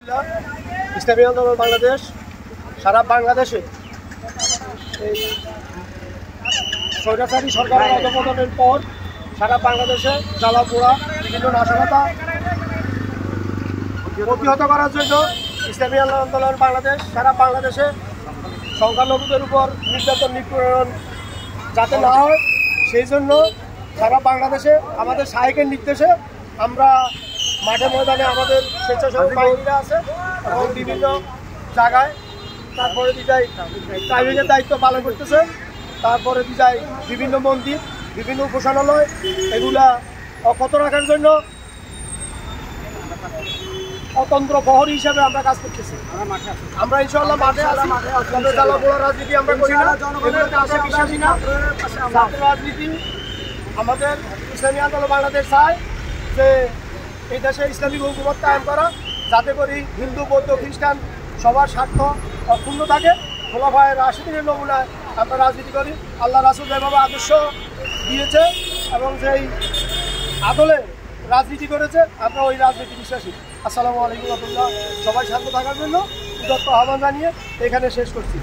ইসলামী আন্দোলন বাংলাদেশ সারা বাংলাদেশে এই স্বৈরাচারী সরকারের অধঃপতনের পর সারা বাংলাদেশে জ্বালাপোড়া বিভিন্ন নাশকতা প্রতিহত করার জন্য ইসলামী আন্দোলন বাংলাদেশ সারা বাংলাদেশে সংখ্যালঘুদের উপর নির্যাতন নিপীড়ন যাতে না হয় সেই জন্য সারা বাংলাদেশে আমাদের শাহেকের নির্দেশে আমরা মাঠে ময়দানে আমাদের স্বেচ্ছাসেবক বাহিনীরা আছে এবং বিভিন্ন জায়গায় তারপরে দিজাই ট্রাইবিংয়ের দায়িত্ব পালন করতেছে। তারপরে দিজাই বিভিন্ন মন্দির বিভিন্ন উপাসনালয় এগুলা অক্ষত রাখার জন্য অতন্ত্র প্রহরী হিসাবে আমরা কাজ করতেছি। আমরা ইনশাআল্লাহ মাঠে আছি। জ্বালাপোড়া রাজনীতি আমরা করি না, জনগণের কাছে বিশ্বাসী না। ছাত্র রাজনীতি আমাদের ইসলামী আন্দোলন বাংলাদেশ চায় যে এই দেশে ইসলামিক হুকুমত কায়েম করা, যাতে করে হিন্দু বৌদ্ধ খ্রিস্টান সবার স্বার্থ অক্ষুণ্ণ থাকে। খোলাফায়ে রাশিদিনের নমুনায় আমরা রাজনীতি করি। আল্লাহ রাসূল যেভাবে আদর্শ দিয়েছে এবং যেই আদলে রাজনীতি করেছে আমরা ওই রাজনীতি বিশ্বাসী। আসসালামু আলাইকুম রহমতুল্লাহ। সবাই শান্ত থাকার জন্য উদাত্ত আহ্বান জানিয়ে এখানে শেষ করছি।